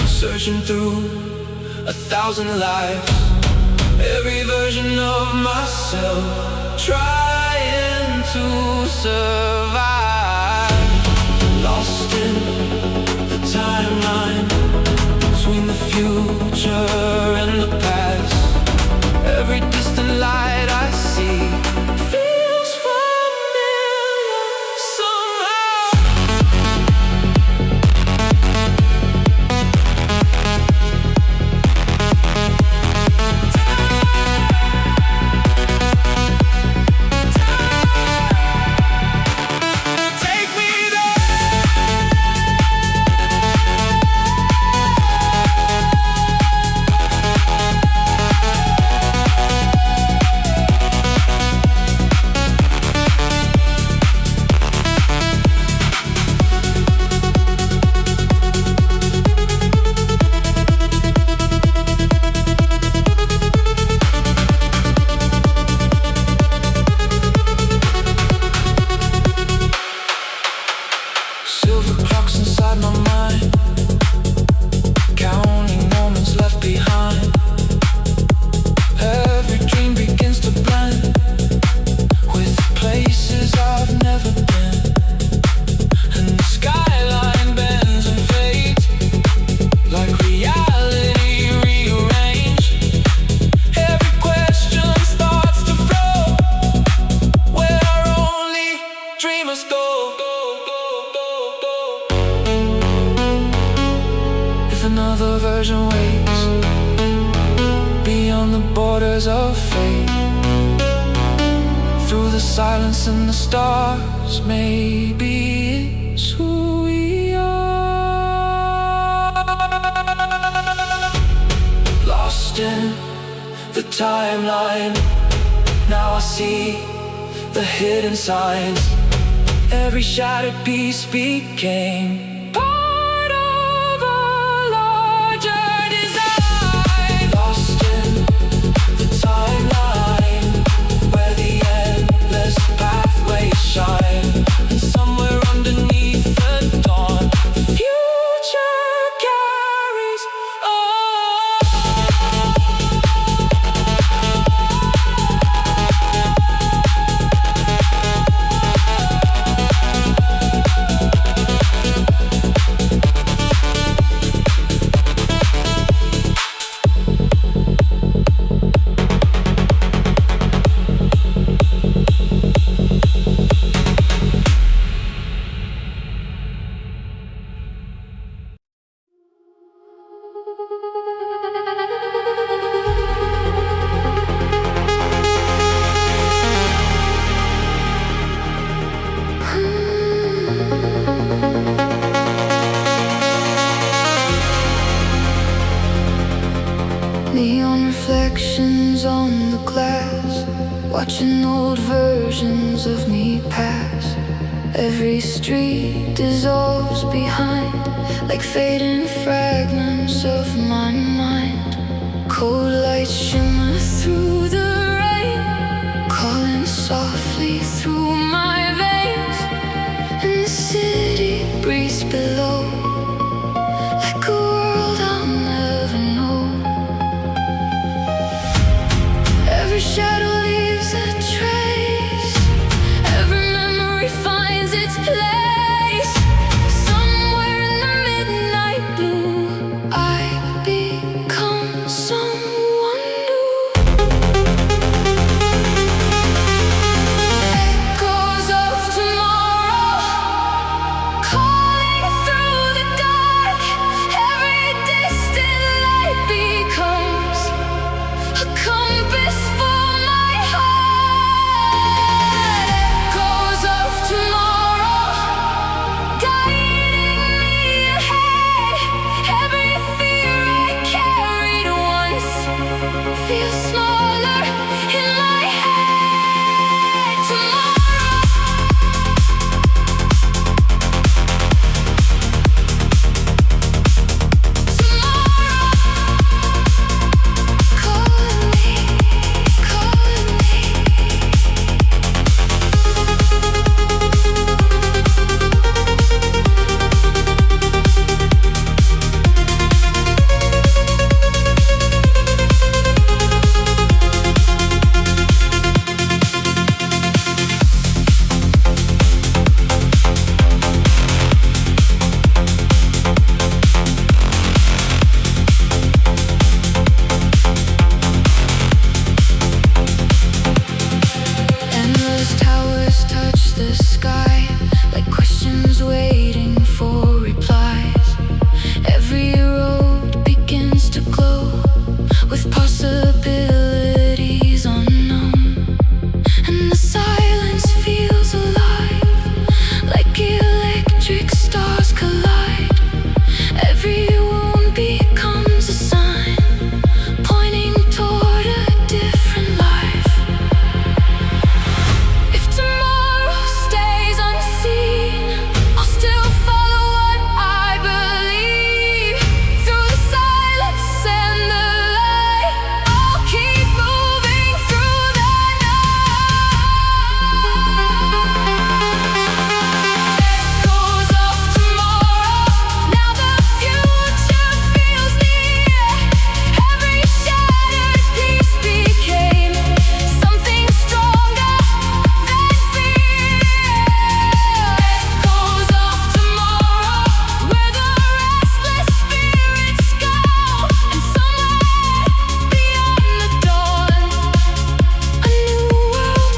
Searching through 1,000 lives, every version of myself, trying to survive. Lost in the timeline between the future and the past. Every distant light I see feels familiar somehow. Take me silence and the stars, maybe it's who we are. Lost in the timeline, now I see the hidden signs. Every shattered piece became part of a larger design. Lost in the timeline, where the endless pathways shine, and somewhere underneath the dawn, the future carries on. Neon reflections on the glass, watching old versions of me pass. Every street dissolves behind, like fading fragments of my mind. Cold lights shimmer through the rain, calling softly through my veins. And the city breathes below, like a world I'll never know. Every shadow leaves a trace, every memory finds its place. Somewhere in the midnight blue, I become someone new. Echoes of tomorrow, calling through the dark. Every distant light becomes a compass for my heart. Echoes of tomorrow, guiding me ahead. Every fear I carried once feels smaller in my head. Tomorrow, calling me, calling me. Endless towers touch the sky, like questions waiting for replies. Every road begins to glow with possibilities unknown. And the silence feels alive, like electric stars collide. Every wound becomes a sign, pointing toward a different life. If tomorrow stays unseen, I'll still follow what I believe. Through the silence and the light, I'll keep moving through the night. Echoes of tomorrow, now the future feels near. Every shattered piece became something stronger than fear. Echoes of tomorrow, where the restless spirits go. And somewhere beyond the dawn, a new world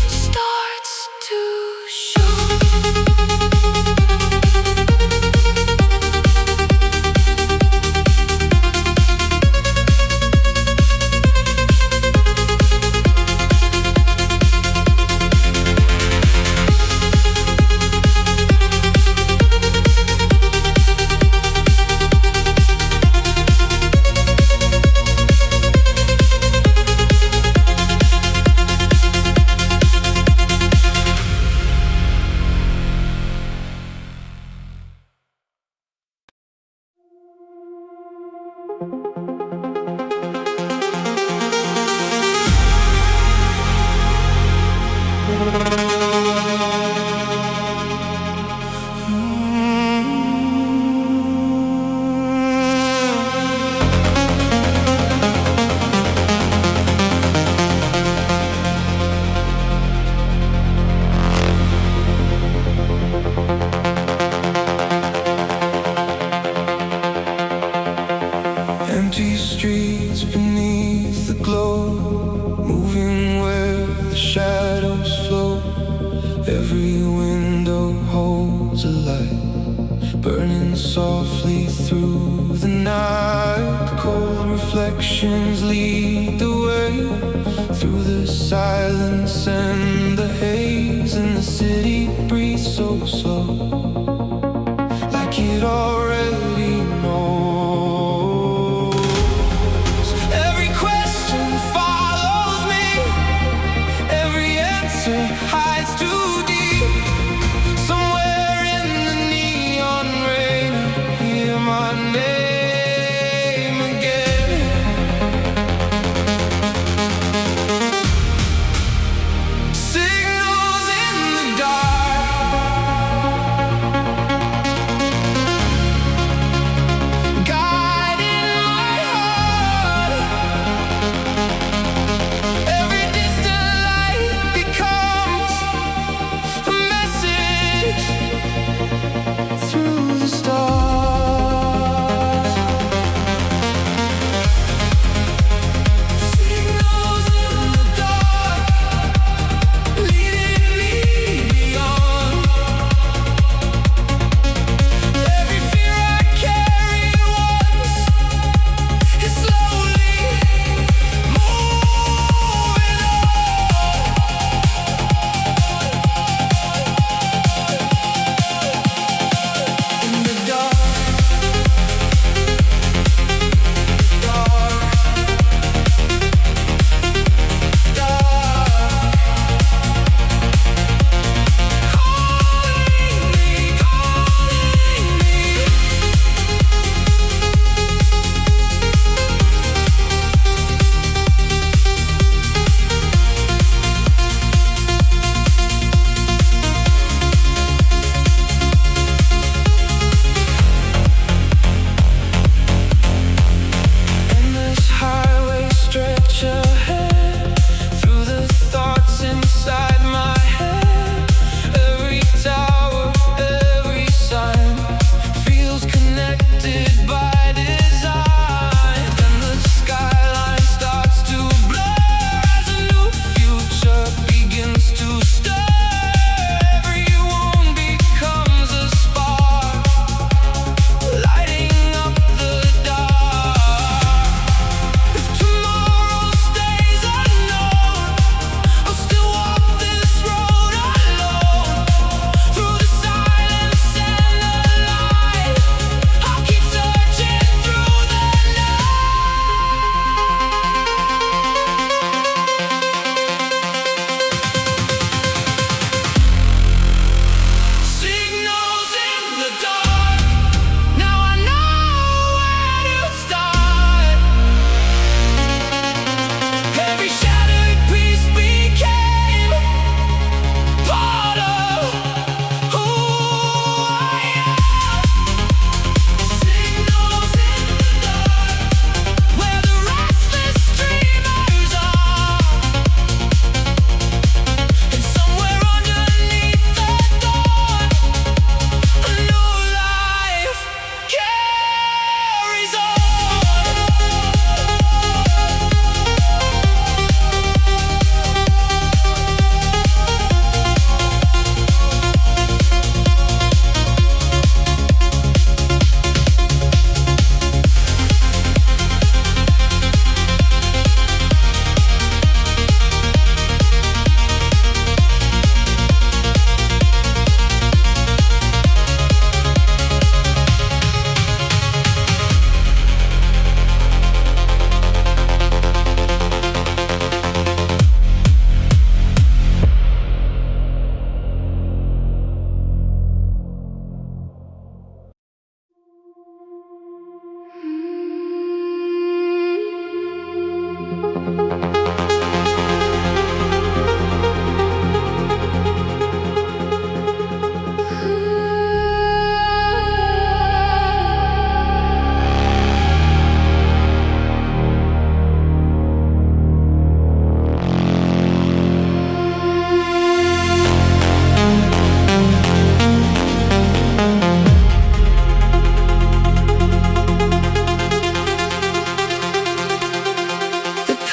starts to show. Empty streets beneath the glow, moving where the shadows flow. Every window holds a light, burning softly through the night. Cold reflections lead the way through the silence and the haze. And the city breathes so slow, like it already knows. Every question follows me, every answer hides too deep. Somewhere in the neon rain, I hear my name again.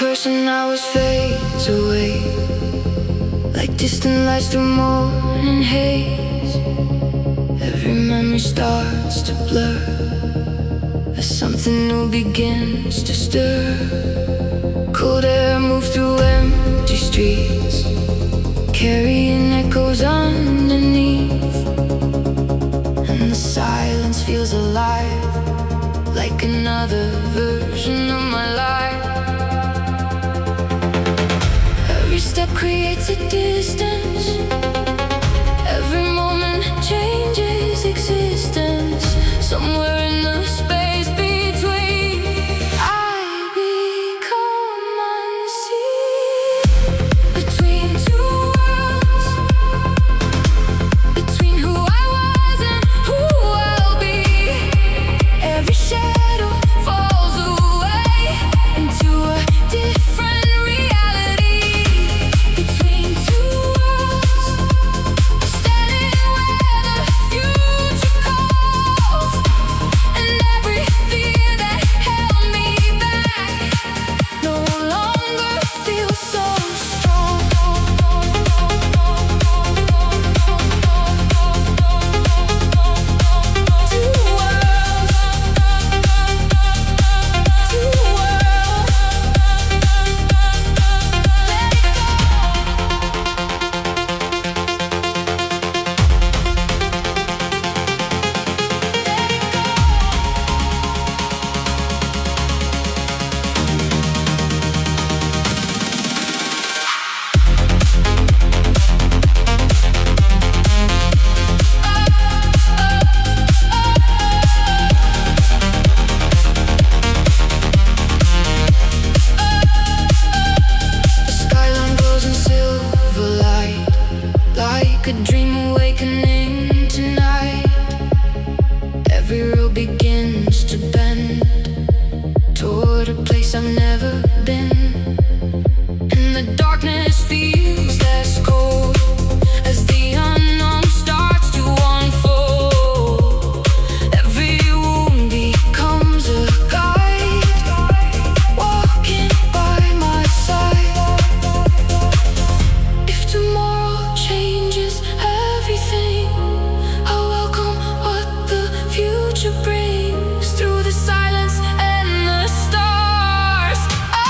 person I was fades away, like distant lights through morning haze. Every memory starts to blur as something new begins to stir. Cold air moves through empty streets, carrying echoes underneath, and the silence feels alive, like another version of my life. Every step creates a distance, every moment changes existence. Somewhere in the space between, I become unseen. Between two worlds, between who I was and who I'll be. Every shadow falls away into a different reality. Between two worlds, standing where the future calls, and every fear that held me back no longer feels so strong. Two worlds, two worlds. Let it go. The skyline glows in silver light, like a dream awakening tonight. Every road begins to bend toward a place I've never been, and the darkness feels less cold as the unknown starts to unfold. Every wound becomes a guide, walking by my side. If tomorrow changes everything, I welcome what the future brings. Through the silence and the stars, I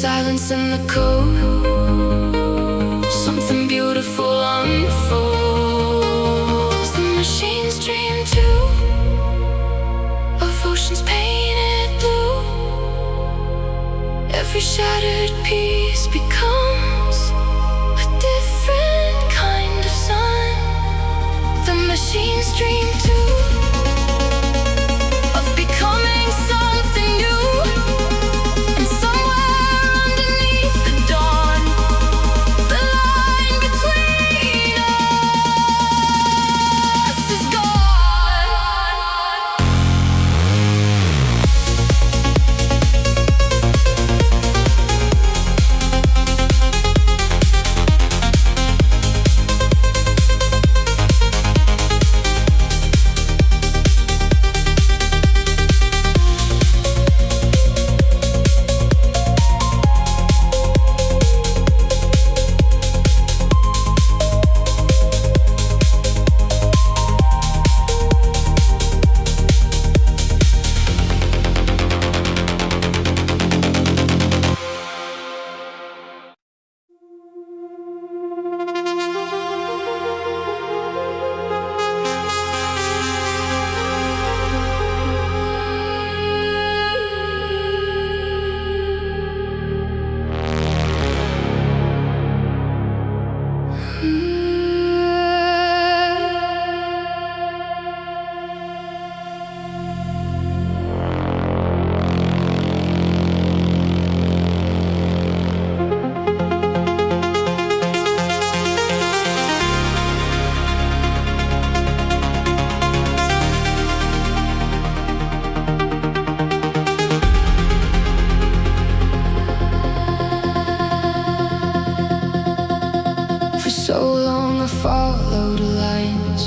silence and the code, something beautiful unfolds. The machines dream too of oceans painted blue. Every shattered piece becomes a different kind of sun. The machines dream too of becoming something new. And somewhere underneath the dawn, the line between us is gone. So long I followed lines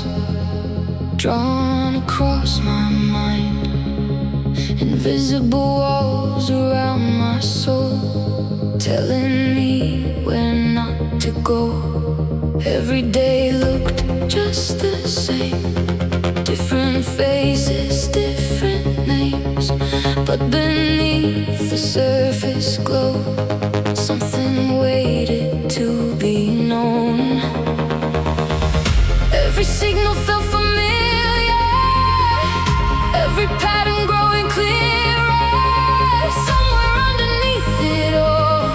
drawn across my mind, invisible walls around my soul, telling me where not to go. Every day looked just the same, different faces, different names, but beneath the surface glow, something waited to be known. Every signal felt familiar, every pattern growing clearer. Somewhere underneath it all,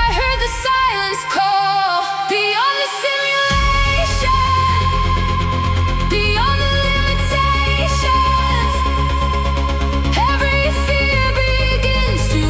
I heard the silence call. Beyond the simulation, beyond the limitations, every fear begins to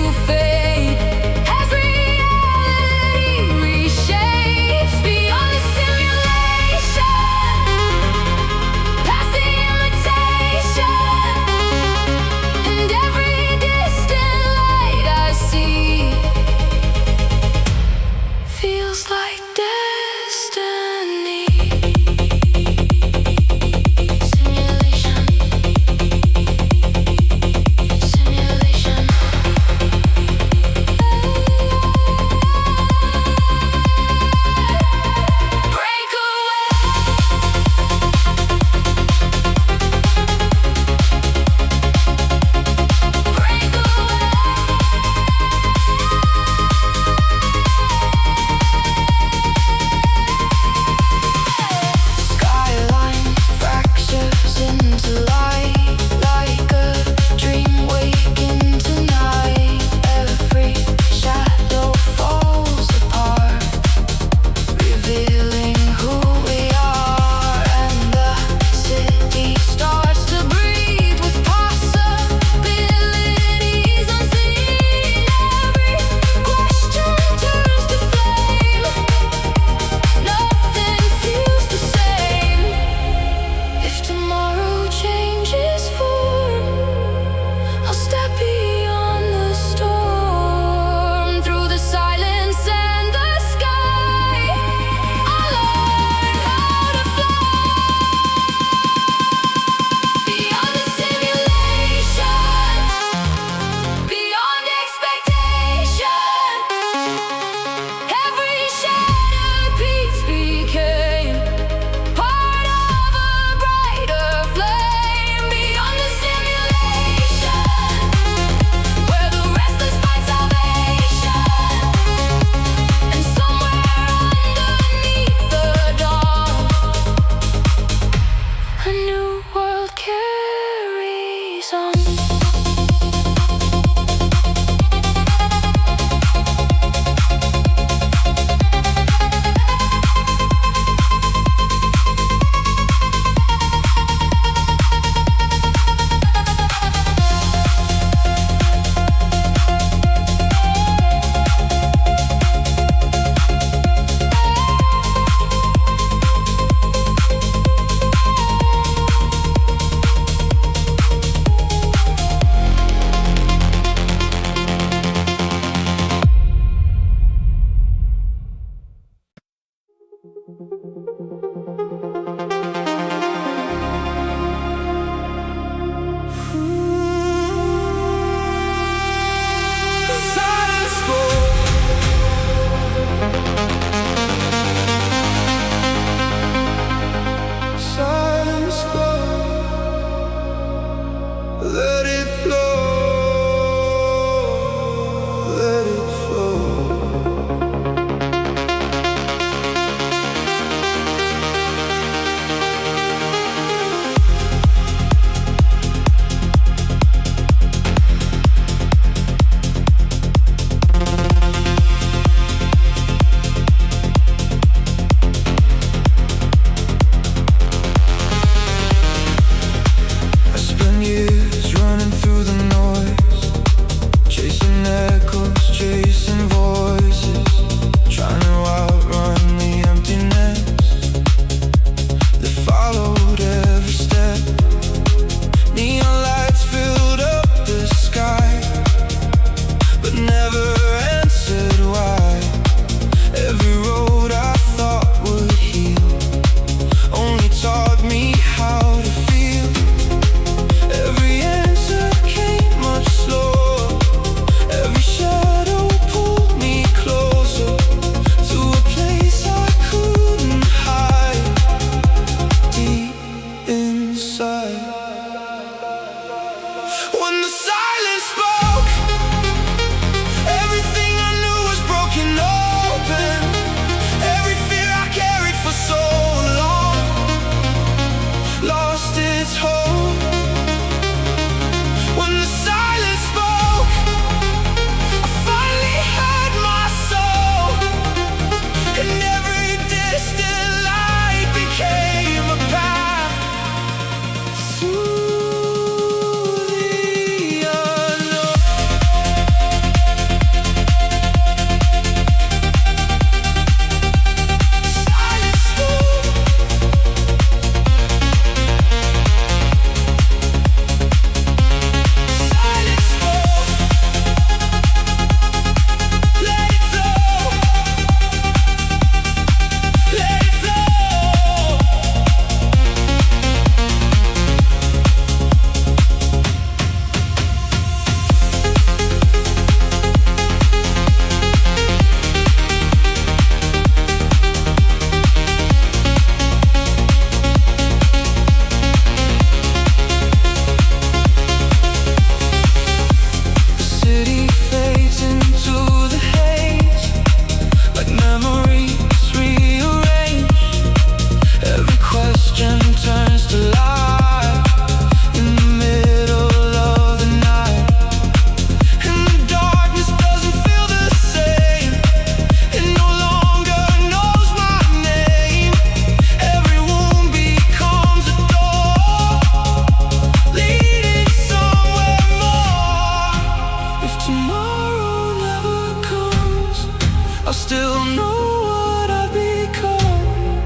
I still know what I've become.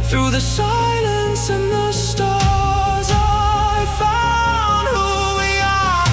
Through the silence and the stars, I found who we are.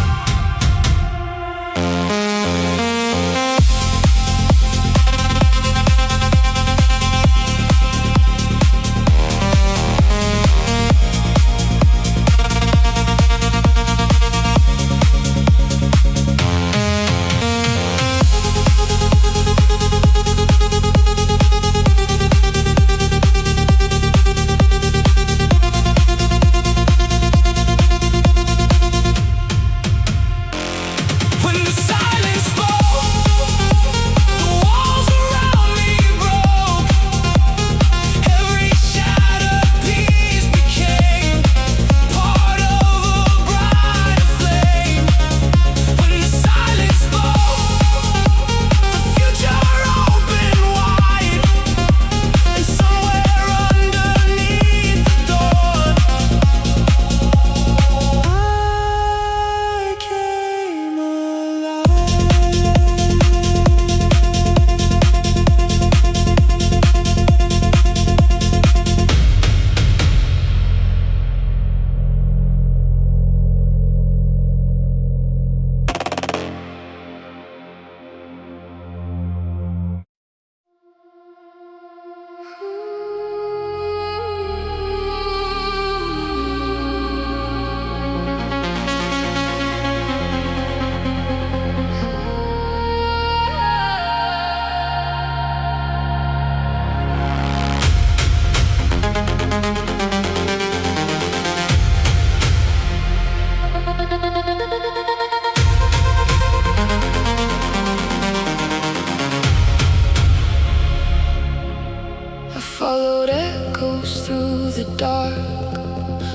Followed echoes through the dark,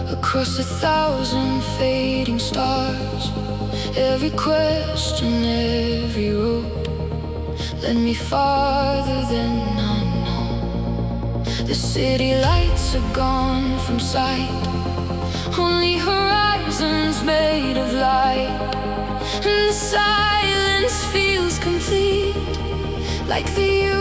across 1,000 fading stars. Every question, every road led me farther than I know. The city lights are gone from sight, only horizons made of light. And the silence feels complete, like the